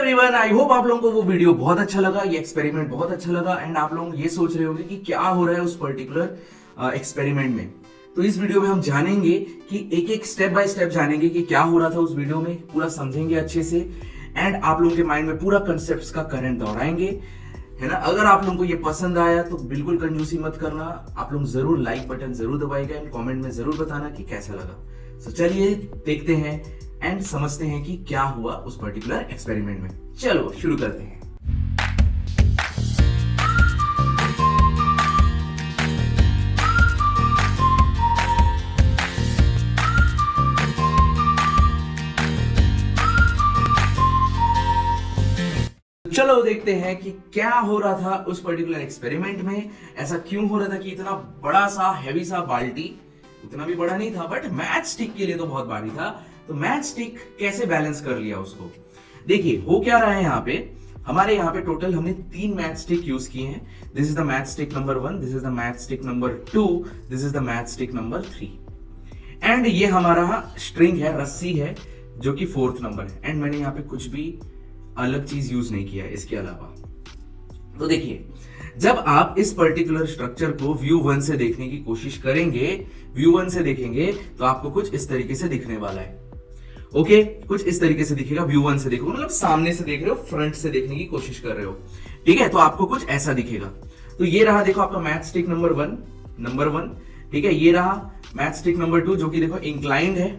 Everyone, I hope आप लोगों को वो वीडियो बहुत अच्छा लगा, ये एक्सपेरिमेंट बहुत अच्छा लगा एंड आप लोग ये सोच रहे होंगे कि क्या हो रहा है उस पर्टिकुलर एक्सपेरिमेंट में। तो इस वीडियो में हम जानेंगे कि एक एक स्टेप बाय स्टेप जानेंगे कि क्या हो रहा था उस वीडियो में, पूरा समझेंगे अच्छे से एंड आप लोगों के माइंड में पूरा कंसेप्ट का करंट दौड़ाएंगे, है ना। अगर आप लोगों को ये पसंद आया तो बिल्कुल कंजूसी मत करना, आप लोग जरूर लाइक बटन जरूर दबाएगा एंड कमेंट में जरूर बताना कि कैसा लगा। तो चलिए देखते हैं एंड समझते हैं कि क्या हुआ उस पर्टिकुलर एक्सपेरिमेंट में। चलो शुरू करते हैं। चलो देखते हैं कि क्या हो रहा था उस पर्टिकुलर एक्सपेरिमेंट में। ऐसा क्यों हो रहा था कि इतना बड़ा सा हैवी सा बाल्टी, उतना भी बड़ा नहीं था बट मैच स्टिक के लिए तो बहुत भारी था, तो मैच स्टिक कैसे बैलेंस कर लिया उसको। देखिए हो क्या रहा है यहाँ पे, हमारे यहाँ पे टोटल हमने 3 मैच स्टिक यूज किए हैं। This is the match stick number 1, this is the match stick number 2, this is the match stick number 3 and ये हमारा स्ट्रिंग है, रस्सी है जो कि 4th नंबर है एंड मैंने यहाँ पे कुछ भी अलग चीज यूज नहीं किया है इसके अलावा। तो देखिए जब आप इस पर्टिकुलर स्ट्रक्चर को व्यू 1 से देखने की कोशिश करेंगे, व्यू 1 से देखेंगे तो आपको कुछ इस तरीके से दिखने वाला है। ओके, कुछ इस तरीके से दिखेगा। व्यू 1 से देखो मतलब सामने से देख रहे हो, फ्रंट से देखने की कोशिश कर रहे हो, ठीक है, तो आपको कुछ ऐसा दिखेगा। तो ये रहा देखो आपका मैच स्टिक नंबर 1, ठीक है। ये रहा मैच स्टिक नंबर 2 जो कि देखो इंक्लाइंड है,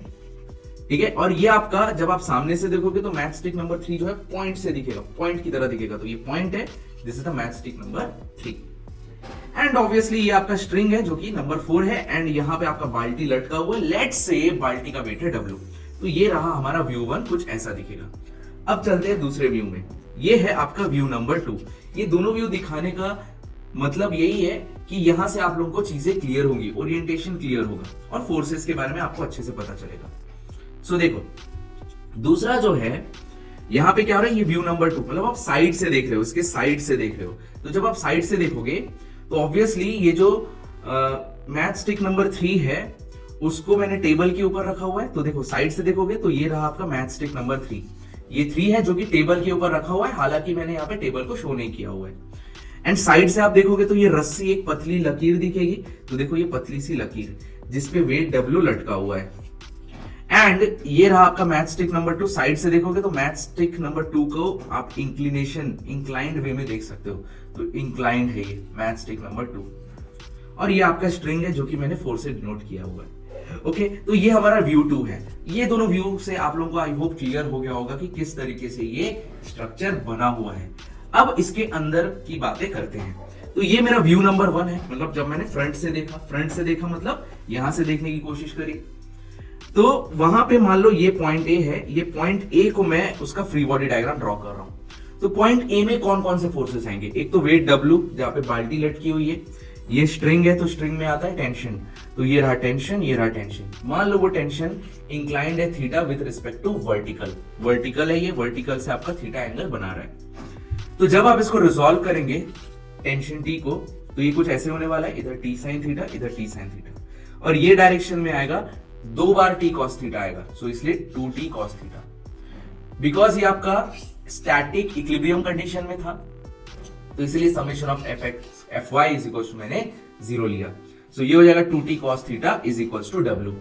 ठीक है। और ये आपका जब आप सामने से देखोगे तो मैच स्टिक नंबर 3 जो है पॉइंट से दिखेगा, पॉइंट की तरह दिखेगा, तो ये पॉइंट है, this is the match stick number 3 and obviously ये आपका स्ट्रिंग है जो कि नंबर 4 है एंड यहाँ पे आपका बाल्टी लटका हुआ है। लेट्स से बाल्टी का वेट है W। तो ये रहा हमारा व्यू 1, कुछ ऐसा दिखेगा। अब चलते हैं दूसरे व्यू में, ये है आपका व्यू नंबर 2। ये दोनों व्यू दिखाने का मतलब यही है कि यहां से आप लोगों को चीजें क्लियर होंगी, ओरिएंटेशन क्लियर होगा और फोर्सेस के बारे में आपको अच्छे से पता चलेगा। सो देखो दूसरा जो है यहां पे क्या हो रहा है, ये व्यू नंबर 2 मतलब आप साइड से देख रहे हो, इसके साइड से देख रहे हो। तो जब आप साइड से देखोगे तो ऑब्वियसली ये जो मैच स्टिक नंबर 3 है उसको मैंने टेबल के ऊपर रखा हुआ है। तो देखो साइड से देखोगे तो ये रहा आपका मैच स्टिक नंबर 3, ये 3 है जो कि टेबल के ऊपर रखा हुआ है, हालांकि मैंने यहाँ पे टेबल को शो नहीं किया हुआ है। एंड साइड से आप देखोगे तो ये रस्सी, एक पतली लकीर दिखेगी। तो देखो ये पतली सी लकीर जिसपे वेट W लटका हुआ है एंड ये रहा आपका मैच स्टिक नंबर 2। साइड से देखोगे तो मैच स्टिक नंबर 2 को आप इंक्लाइंड वे में देख सकते हो, तो इंक्लाइंड है ये मैच स्टिक नंबर 2 और ये आपका स्ट्रिंग है जो कि मैंने 4 से डिनोट किया हुआ है। ओके, तो ये हमारा व्यू 2 है। ये दोनों व्यू से आप लोगों को आई होप क्लियर हो गया होगा कि किस तरीके से ये स्ट्रक्चर बना हुआ है। अब इसके अंदर की बातें करते हैं। तो ये मेरा व्यू नंबर 1 है, मतलब जब मैंने फ्रंट से देखा मतलब यहां से देखने की कोशिश करी, तो वहां पे मान लो ये पॉइंट ए है, ये पॉइंट ए को मैं उसका फ्री बॉडी डायग्राम ड्रॉ कर रहा हूं। तो पॉइंट ए में कौन कौन से फोर्सेस आएंगे, एक तो वेट W जहां पे बाल्टी लटकी हुई है, ये स्ट्रिंग है तो स्ट्रिंग में आता है टेंशन, तो ये रहा टेंशन, ये रहा टेंशन। मान लो वो टेंशन इंक्लाइंड है theta with respect to vertical है, ये वर्टिकल से आपका थीटा एंगल बना रहा है। तो जब आप इसको रिजॉल्व करेंगे टेंशन T को तो ये कुछ ऐसे होने वाला है, इधर T sin थीटा, इधर T sin थीटा और ये डायरेक्शन में आएगा 2 बार T cos थीटा आएगा, सो इसलिए 2T cos थीटा। बिकॉज ये आपका स्टैटिक इक्विलिब्रियम कंडीशन में था तो इसलिए summation of Fy is equals to मैंने 0 लिया, सो ये हो जाएगा 2T cos theta is equals to W।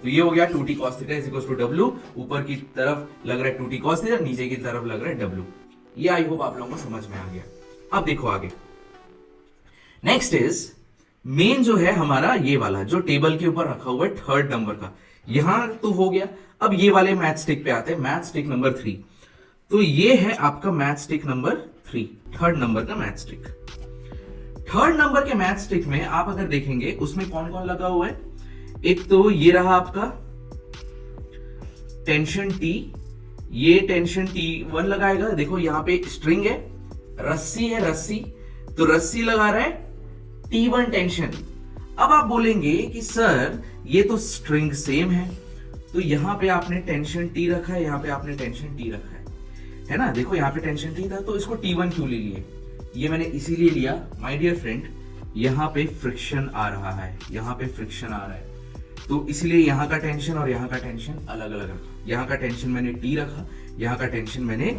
तो ये हो गया 2T cos theta is equals to W। ऊपर की तरफ लग रहा है 2T cos थीटा, नीचे की तरफ लग रहा है W। ये आई होप आप लोगों को समझ में आ गया। अब देखो आगे, नेक्स्ट इज मेन जो है हमारा ये वाला जो टेबल के ऊपर रखा हुआ है 3rd नंबर का, यहां तो हो गया। अब ये वाले मैच स्टिक पे आते हैं, मैच स्टिक नंबर 3। तो ये है आपका match stick number 3, 3rd number का मैच स्टिक। 3rd नंबर के मैच स्टिक में आप अगर देखेंगे उसमें कौन कौन लगा हुआ है, एक तो ये रहा आपका टेंशन T, ये टेंशन T1 लगाएगा। देखो यहां पे स्ट्रिंग है, रस्सी है, रस्सी तो रस्सी लगा रहा है T1 टेंशन। अब आप बोलेंगे कि सर ये तो स्ट्रिंग सेम है, तो यहां पे आपने टेंशन T रखा है, यहां पे आपने टेंशन T रखा है ना। देखो यहां पे टेंशन T था तो इसको T1 क्यों ले लिए, ये मैंने इसीलिए लिया माय डियर फ्रेंड, यहां पे फ्रिक्शन आ रहा है, यहां पे फ्रिक्शन आ रहा है, तो इसलिए यहाँ का टेंशन और यहाँ का टेंशन अलग अलग रखा। यहाँ का टेंशन मैंने T रखा, यहाँ का टेंशन मैंने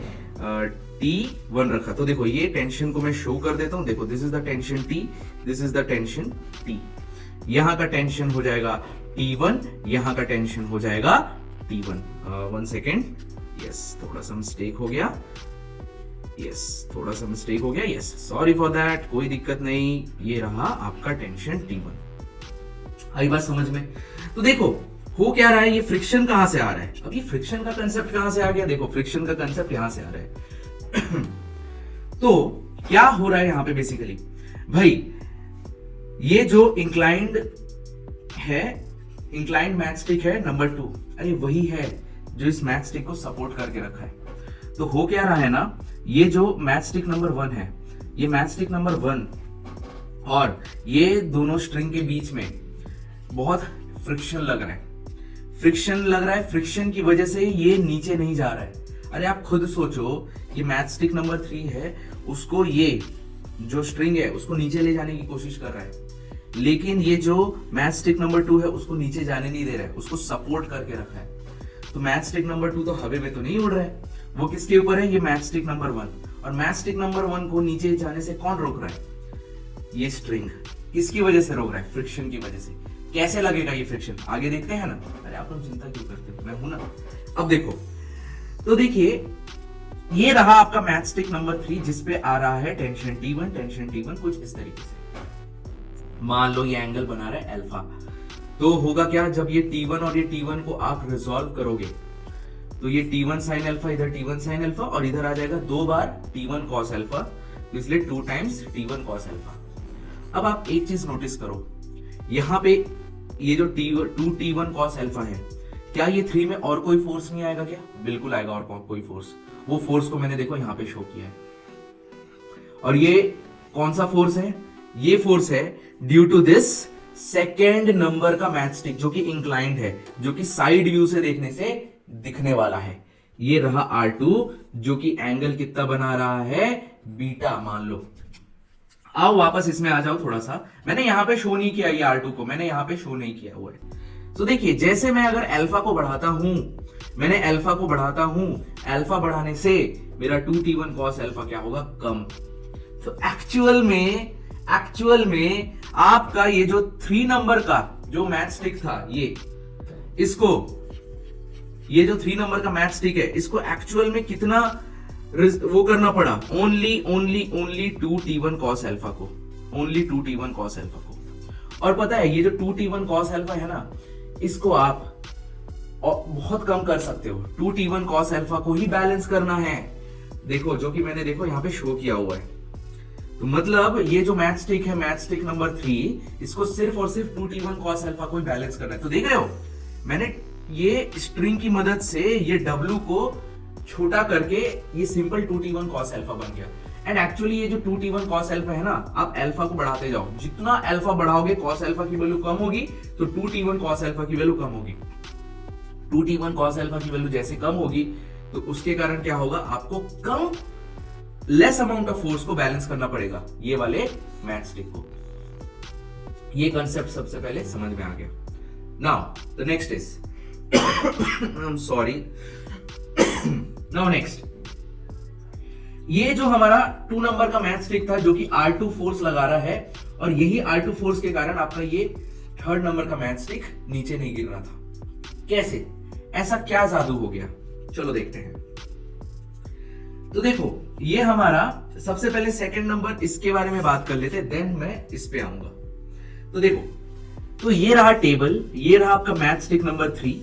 T1 रखा। तो देखो ये टेंशन को मैं शो कर देता हूँ। देखो this is the tension T, this is the tension T। यहाँ का टेंशन हो जाएगा T1, यहाँ का टेंशन हो जाएगा T1। 1 सेकेंड, यस थोड़ा सा मिस्टेक हो गया, थोड़ा सा मिस्टेक हो गया, सॉरी फॉर दैट, कोई दिक्कत नहीं। ये रहा आपका टेंशन T1। आई बात समझ में? तो देखो हो क्या रहा है, ये फ्रिक्शन कहां से आ रहा है? अब ये फ्रिक्शन का कंसेप्ट कहां से आ गया? देखो फ्रिक्शन का कंसेप्ट यहां से आ रहा है। तो क्या हो रहा है यहां पे बेसिकली भाई, ये जो इंक्लाइंड है, इंक्लाइंड मैच स्टिक है नंबर 2, अरे वही है जो इस मैच स्टिक को सपोर्ट करके रखा है। तो हो क्या रहा है ना, ये जो मैच स्टिक नंबर 1 है, ये मैच स्टिक नंबर 1 और ये दोनों स्ट्रिंग के बीच में बहुत फ्रिक्शन लग रहा है, फ्रिक्शन की वजह से ये नीचे नहीं जा रहा है। अरे आप खुद सोचो, ये मैच स्टिक नंबर 3 है, उसको ये जो स्ट्रिंग है उसको नीचे ले जाने की कोशिश कर रहा है, लेकिन ये जो मैच स्टिक नंबर 2 है उसको नीचे जाने नहीं दे रहा है, उसको सपोर्ट करके रखा है। तो मैच स्टिक नंबर 2 तो हवा में तो नहीं उड़ रहा है, वो किसके ऊपर है? ये मैच स्टिक नंबर 1। और मैच स्टिक नंबर 1 को नीचे जाने से कौन रोक रहा है? ये स्ट्रिंग। किसकी वजह से रोक रहा है? फ्रिक्शन की वजह से। कैसे लगेगा ये फ्रिक्शन? आगे देखते हैं ना। अरे आप लोग चिंता क्यों करते हो, मैं हूं ना। अब देखो, तो देखिए ये रहा आपका मैच स्टिक नंबर 3 जिसपे आ रहा है टेंशन T1 कुछ इस तरीके से। मान लो ये एंगल बना रहा है अल्फा, तो होगा क्या, जब ये T1 और ये T1 को आप रिजॉल्व करोगे तो ये T1 sin अल्फा, इधर T1 sin अल्फा और इधर आ जाएगा 2 बार T1 cos अल्फा, तो इसलिए 2 times T1 cos अल्फा। अब आप एक चीज नोटिस करो, यहां पे ये जो 2 T1 cos अल्फा है, क्या ये 3 में और कोई फोर्स नहीं आएगा क्या? बिल्कुल आएगा और कोई फोर्स। वो फोर्स को मैंने देखो यहां पे शो किया है। और ये कौन सा फोर्स है? ये फोर्स है due to this second number का मैच स्टिक जो कि इंक्लाइंड है, जो कि साइड व्यू से देखने से दिखने वाला है। ये रहा R2 जो कि एंगल कितना बना रहा है? बीटा मान लो। आओ वापस इसमें आ जाओ थोड़ा सा। मैंने यहां पे शो नहीं किया ये R2 को, मैंने यहां पे शो नहीं किया हुआ है। तो देखिए जैसे मैं अगर अल्फा को बढ़ाता हूं, मैंने अल्फा को बढ़ाता हूं, अल्फा बढ़ाने से मेरा 2T1 cos अल्फा क्या होगा? कम। तो एक्चुअल में आपका ये जो 3 नंबर का जो मैच स्टिक था, ये जो 3 नंबर का मैच स्टिक है, इसको एक्चुअल में कितना वो करना पड़ा? ओनली 2T1 cos अल्फा को, ओनली 2T1 cos अल्फा को। और पता है ये जो 2T1 cos अल्फा है ना, इसको आप बहुत कम कर सकते हो। 2T1 cos अल्फा को ही बैलेंस करना है। देखो जो कि मैंने देखो यहाँ पे शो किया हुआ है। तो मतलब ये जो मैच स्टिक है, मैच स्टिक नंबर 3, इसको सिर्फ और सिर्फ 2T1 cos अल्फा को ही बैलेंस करना है। तो देख रहे हो, मैंने ये स्ट्रिंग की मदद से ये W को छोटा करके ये सिंपल 2T1 cos अल्फा बन गया। एंड एक्चुअली ये जो 2T1 cos अल्फा है ना, आप अल्फा को बढ़ाते जाओ, जितना अल्फा बढ़ाओगे cos अल्फा की वैल्यू कम होगी, तो 2T1 cos अल्फा की वैल्यू कम होगी। 2T1 cos अल्फा की वैल्यू जैसे कम होगी तो उसके कारण क्या होगा? आपको कम लेस अमाउंट ऑफ फोर्स को बैलेंस करना पड़ेगा ये वाले मैच स्टिक को। ये कंसेप्ट सबसे पहले समझ में आ गया। Now the next is I am sorry, now next, ये जो हमारा 2 नंबर का मैच स्टिक था जो कि R2 फोर्स लगा रहा है, और यही R2 फोर्स के कारण आपका ये 3rd नंबर का मैच स्टिक नीचे नहीं गिर रहा था। कैसे? ऐसा क्या जादू हो गया? चलो देखते हैं। तो देखो ये हमारा सबसे पहले 2nd नंबर, इसके बारे में बात कर लेते हैं, देन मैं इस पे आऊंगा। तो देखो, तो ये रहा टेबल, ये रहा आपका मैच स्टिक नंबर 3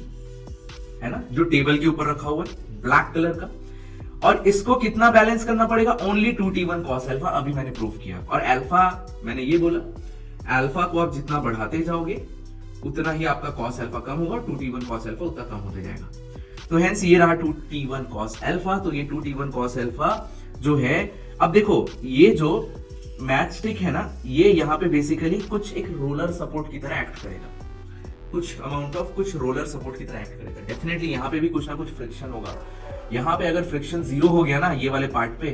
है ना, जो टेबल के ऊपर रखा हुआ है ब्लैक कलर का। और इसको कितना बैलेंस करना पड़ेगा? Only 2T1 cos alpha. अभी मैंने प्रूफ किया। और अल्फा मैंने ये बोला, अल्फा को आप जितना बढ़ाते जाओगे उतना ही आपका cos अल्फा कम होगा, 2T1 cos अल्फा उतना कम होते जाएगा। तो हेंस ये रहा 2T1 cos अल्फा। तो ये 2T1 cos अल्फा जो है, अब देखो ये जो मैच स्टिक है ना, ये यहाँ पे बेसिकली कुछ एक रोलर सपोर्ट की तरह एक्ट करेगा, कुछ अमाउंट ऑफ कुछ रोलर सपोर्ट की तरह एक्ट करेगा। डेफिनेटली यहाँ पे भी कुछ ना कुछ फ्रिक्शन होगा। यहाँ पे अगर फ्रिक्शन 0 हो गया ना ये वाले पार्ट पे,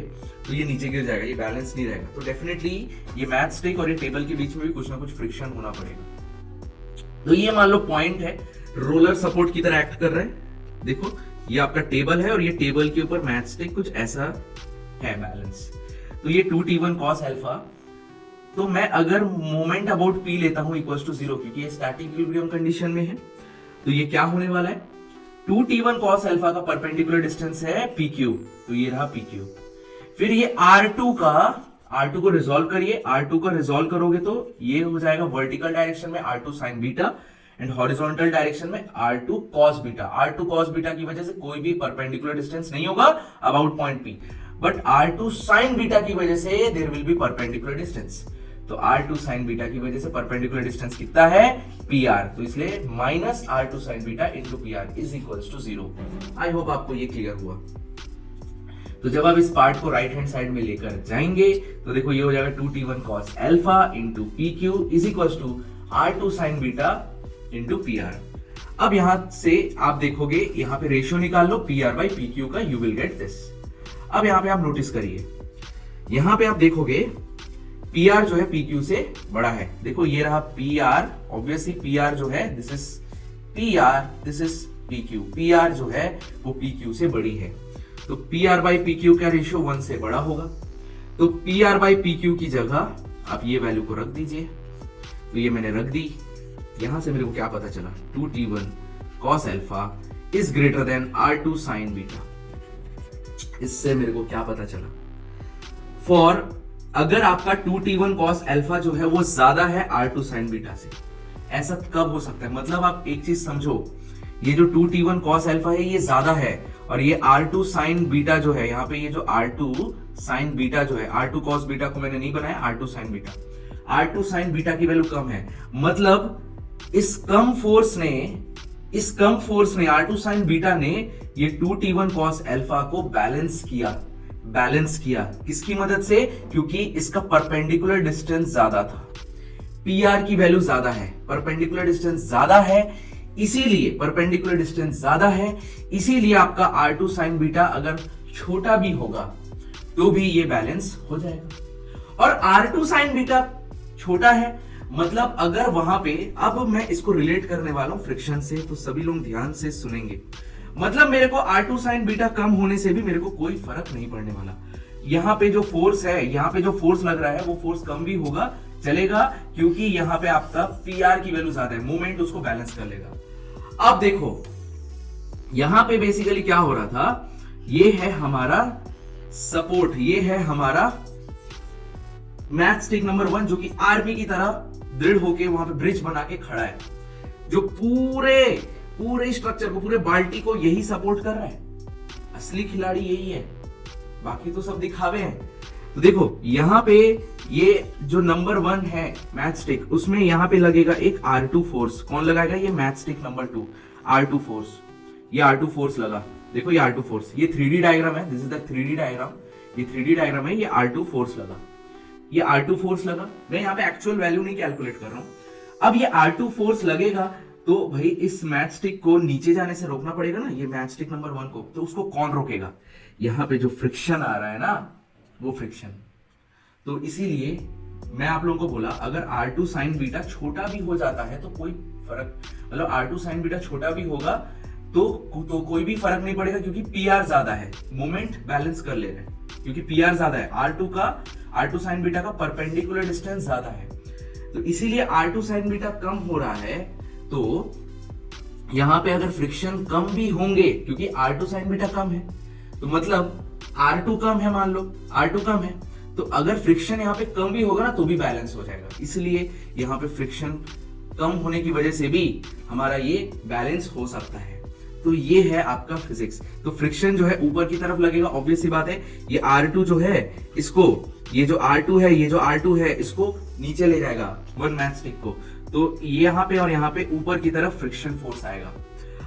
तो ये नीचे गिर जाएगा, ये बैलेंस नहीं रहेगा। तो डेफिनेटली ये मैच स्टिक और ये टेबल के बीच में भी कुछ ना कुछ फ्रिक्शन होना पड़ेगा। तो ये मान लो पॉइंट है, रोलर सपोर्ट की तरह एक्ट कर रहा है। देखो ये आपका टेबल है और ये टेबल के ऊपर मैच स्टिक कुछ ऐसा है बैलेंस। तो ये 2t1 cos अल्फा, तो मैं अगर मोमेंट अबाउट p लेता हूं इक्वल टू 0, क्योंकि ये स्टैटिक इक्विलिब्रियम कंडीशन में है, तो ये क्या होने वाला है, 2t1 cos अल्फा का परपेंडिकुलर डिस्टेंस है pq, तो ये रहा pq। फिर ये R2 को रिजॉल्व करिए, R2 को रिजॉल्व करोगे तो ये हो जाएगा वर्टिकल डायरेक्शन में R2 sin beta and horizontal direction में R2 cos beta. R2 cos beta की वजह से कोई भी परपेंडिकुलर डिस्टेंस नहीं होगा about point P, but R2 sin beta की वजह से there will be perpendicular distance. तो R2 sin बीटा की वजह से परपेंडिकुलर डिस्टेंस कितना है, PR, तो इसलिए minus R2 sin beta into PR is equals to 0। I hope आपको ये क्लियर हुआ। तो जब आप इस पार्ट को राइट हैंड साइड में लेकर जाएंगे तो देखो ये हो जाएगा 2t1 cos alpha into PQ is equals to R2 sin beta into PR। अब यहां से आप देखोगे, यहां पे रेशियो निकाल लो PR बाई PQ का, यू विल गेट दिस। अब यहां पे आप नोटिस करिए, यहां पे आप देखोगे PR जो है PQ से बड़ा है। देखो ये रहा PR, ऑब्वियसली PR जो है this is PR, this is PQ। PR जो है वो PQ से बड़ी है, तो PR बाई PQ का रेशियो 1 से बड़ा होगा। तो PR बाई PQ की जगह आप ये वैल्यू को रख दीजिए, तो ये मैंने रख दी। यहां से मेरे को क्या पता चला, 2t1 cos alpha is greater than R2 sin beta. इससे मेरे को क्या पता चला, फॉर अगर आपका 2t1 cos अल्फा जो है वो ज्यादा है R2 sin बीटा से। ऐसा कब हो सकता है, मतलब आप एक चीज समझो, ये जो 2t1 cos अल्फा है ये ज्यादा है, और ये R2 sin बीटा जो है, यहाँ पे ये जो R2 sin बीटा जो है, R2 cos बीटा को मैंने नहीं बनाया, R2 sin beta, R2 sin beta की वैल्यू कम है। मतलब इस कम फोर्स ने R2 sin बीटा ने ये 2t1 cos अल्फा को बैलेंस किया किसकी मदद से, क्योंकि इसका परपेंडिकुलर डिस्टेंस ज्यादा था, PR की वैल्यू ज्यादा है, परपेंडिकुलर डिस्टेंस ज्यादा है, इसीलिए आपका R2 sin बीटा अगर छोटा भी होगा तो भी ये बैलेंस हो जाएगा। और R2 sin बीटा छोटा है, मतलब अगर वहां पे, अब मैं इसको रिलेट करने वाला हूं फ्रिक्शन से, तो सभी लोग ध्यान से सुनेंगे। मतलब मेरे को R2 sin बीटा कम होने से भी मेरे को कोई फर्क नहीं पड़ने वाला। यहाँ पे जो फोर्स है, यहाँ पे जो फोर्स लग रहा है वो फोर्स कम भी होगा चलेगा, क्योंकि यहाँ पे आपका PR की वैल्यू ज्यादा है, मूवमेंट उसको बैलेंस कर लेगा। अब देखो यहाँ पे बेसिकली क्या हो रहा था, ये है हमारा सपोर्ट, ये है हमारा मैच स्टिक नंबर 1 जो कि आर्मी की तरह दृढ़ होके वहां पे ब्रिज बना के खड़ा है, जो पूरे स्ट्रक्चर को, पूरे बाल्टी को यही सपोर्ट कर रहा है। असली खिलाड़ी यही है, बाकी तो सब दिखावे हैं। तो देखो यहाँ पे ये जो नंबर 1 है मैच स्टिक, उसमें यहाँ पे लगेगा एक R2 फोर्स। कौन लगाएगा, ये match stick number 2 R2 force, ये R2 फोर्स लगा। देखो ये R2 फोर्स, ये 3D डायग्राम है, this is the 3D diagram, ये 3D डायग्राम है, ये R2 फोर्स लगा, ये R2 फोर्स लगा। मैं यहाँ पे एक्चुअल वैल्यू नहीं कैलकुलेट कर रहा हूं। अब ये R2 फोर्स लगेगा तो भाई इस मैच स्टिक को नीचे जाने से रोकना पड़ेगा ना, ये मैच स्टिक नंबर 1 को, तो उसको कौन रोकेगा, यहाँ पे जो फ्रिक्शन आ रहा है ना, वो फ्रिक्शन। तो इसीलिए मैं आप लोगों को बोला, अगर R2 sin बीटा छोटा भी हो जाता है तो कोई फर्क, मतलब R2 sin बीटा छोटा भी होगा तो कोई भी फर्क नहीं पड़ेगा, क्योंकि PR ज्यादा है, मोमेंट बैलेंस कर ले रहे हैं, क्योंकि PR ज्यादा है, R2 sin बीटा का परपेंडिकुलर डिस्टेंस ज्यादा है। तो इसीलिए R2 sin बीटा कम हो रहा है, तो यहां पे अगर फ्रिक्शन कम भी होंगे, क्योंकि R2 sin बीटा कम है, तो मतलब R2 कम है, मान लो R2 कम है, तो अगर फ्रिक्शन यहाँ पे कम भी होगा ना तो भी बैलेंस हो जाएगा। इसलिए यहाँ पे फ्रिक्शन कम होने की वजह से भी हमारा ये बैलेंस हो सकता है। तो ये है आपका फिजिक्स। तो फ्रिक्शन जो है ऊपर की तरफ लगेगा, ऑब्वियस सी बात है। ये R2 जो है इसको, ये जो R2 है इसको नीचे ले जाएगा 1 मैच स्टिक को, तो यहाँ पे और यहाँ पे ऊपर की तरफ फ्रिक्शन फोर्स आएगा।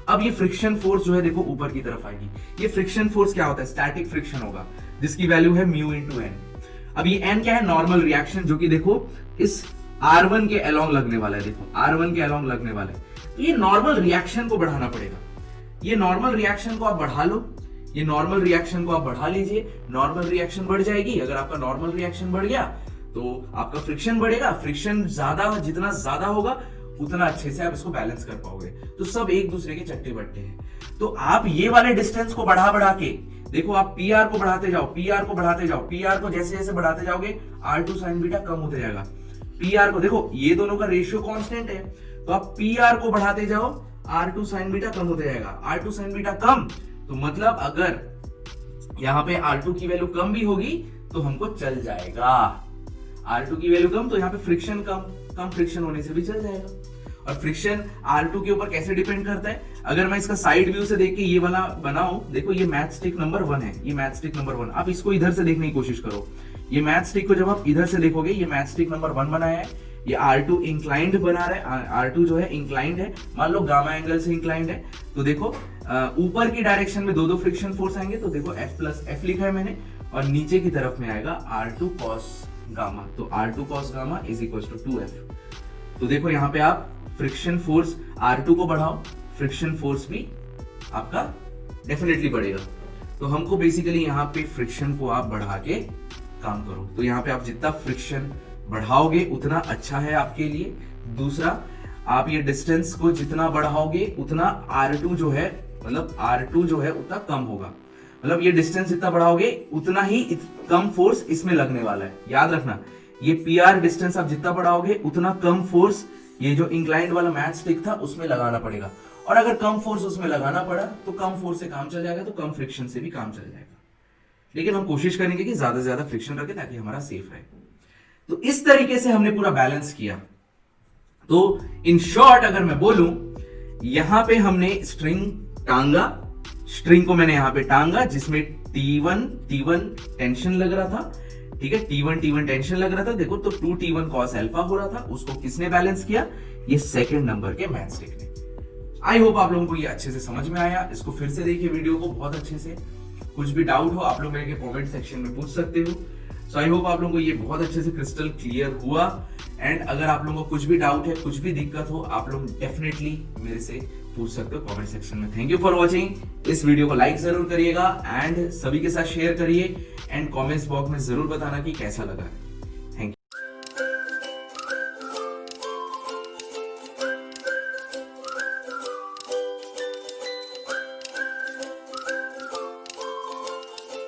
अब ये फ्रिक्शन फोर्स जो है देखो ऊपर की तरफ आएगी। ये फ्रिक्शन फोर्स क्या होता है, स्टैटिक फ्रिक्शन होगा, जिसकी वैल्यू है म्यू इंटू एन। अब ये एन क्या है, नॉर्मल रिएक्शन, जो कि देखो इस R1 के अलोंग लगने वाला है, देखो R1 के अलोंग लगने वाला है। तो ये नॉर्मल रिएक्शन को बढ़ाना पड़ेगा, ये नॉर्मल रिएक्शन को आप बढ़ा लो, ये नॉर्मल रिएक्शन को आप बढ़ा लीजिए, नॉर्मल रिएक्शन बढ़ जाएगी। अगर आपका नॉर्मल रिएक्शन बढ़ गया तो आपका फ्रिक्शन बढ़ेगा, फ्रिक्शन ज्यादा, जितना ज्यादा होगा उतना अच्छे से आप इसको बैलेंस कर पाओगे। तो सब एक दूसरे के चट्टे बट्टे हैं। तो आप ये वाले डिस्टेंस को बढ़ा बढ़ा के देखो, आप पीआर को बढ़ाते जाओ, पीआर को बढ़ाते जाओ, पीआर को जैसे जैसे बढ़ाते जाओगे R2 sin बीटा कम होते जाएगा। पीआर को देखो, ये दोनों का रेशियो कांस्टेंट है, तो आप पीआर को बढ़ाते जाओ, R2 sin बीटा कम होते जाएगा। R2 sin बीटा कम, तो मतलब अगर यहाँ पे R2 की वैल्यू कम भी होगी तो हमको चल जाएगा। R2 की वैल्यू कम, तो यहाँ पे फ्रिक्शन कम फ्रिक्शन होने से भी चल जाएगा। और फ्रिक्शन R2 के ऊपर कैसे डिपेंड करता है, अगर मैं इसका साइड व्यू से देख के ये वाला बनाऊं, देखो ये मैच स्टिक नंबर 1 है, ये मैच स्टिक नंबर 1। आप इसको इधर से देखने की कोशिश करो, ये मैच स्टिक को जब आप इधर से देखोगे, ये मैच स्टिक नंबर 1 बनाया है, ये R2 इंक्लाइंड बना रहा है, R2 जो है इंक्लाइंड है, मान लो गामा एंगल से इंक्लाइंड है, तो देखो ऊपर की डायरेक्शन में दो फ्रिक्शन फोर्स आएंगे, तो देखो F लिखा है मैंने, और नीचे की तरफ में आएगा R2 cos गामा, तो R2 cos gamma is equal to 2F। तो देखो यहाँ पे आप फ्रिक्शन फोर्स R2 को बढ़ाओ, फ्रिक्शन फोर्स भी आपका डेफिनेटली बढ़ेगा। तो हमको बेसिकली यहाँ पे फ्रिक्शन को आप बढ़ा के काम करो। तो यहाँ पे आप जितना फ्रिक्शन बढ़ाओगे उतना अच्छा है आपके लिए। दूसरा, आप ये डिस्टेंस को जितना बढ़ाओगे उतना R2 जो है, मतलब R2 जो है उतना कम होगा। मतलब ये डिस्टेंस जितना बढ़ाओगे उतना ही कम फोर्स इसमें लगने वाला है। याद रखना, ये PR डिस्टेंस आप जितना बढ़ाओगे उतना कम फोर्स ये जो इंक्लाइंड वाला मैच स्टिक था उसमें लगाना पड़ेगा। और अगर कम फोर्स उसमें लगाना पड़ा तो कम फोर्स से काम चल जाएगा, तो कम फ्रिक्शन से भी काम चल जाएगा। लेकिन हम कोशिश करेंगे कि ज्यादा से ज्यादा फ्रिक्शन रखें ताकि हमारा सेफ रहे। तो इस तरीके से हमने पूरा बैलेंस किया। तो इन शॉर्ट अगर मैं बोलूं, यहां पे हमने स्ट्रिंग टांगा, स्ट्रिंग को मैंने यहां पे टांगा जिसमें T1 टेंशन लग रहा था, ठीक है, T1 टेंशन लग रहा था। देखो तो 2T1 cos अल्फा हो रहा था, उसको किसने बैलेंस किया, ये सेकंड नंबर के मैच स्टिक ने। आई होप आप लोगों को ये अच्छे से समझ में आया। इसको फिर से देखिए वीडियो को बहुत अच्छे से। कुछ भी डाउट हो आप लोग मेरे कमेंट सेक्शन में पूछ सकते हो। सो आई होप आप लोगों को ये बहुत अच्छे से क्रिस्टल क्लियर हुआ। एंड अगर आप लोगों को कुछ भी डाउट है, कुछ भी दिक्कत हो, आप लोग डेफिनेटली मेरे से पूछ सकते हो कमेंट सेक्शन में। Thank you for watching. इस वीडियो को लाइक जरूर करिएगा एंड सभी के साथ शेयर करिए एंड कमेंट्स बॉक्स में जरूर बताना कि कैसा लगा है।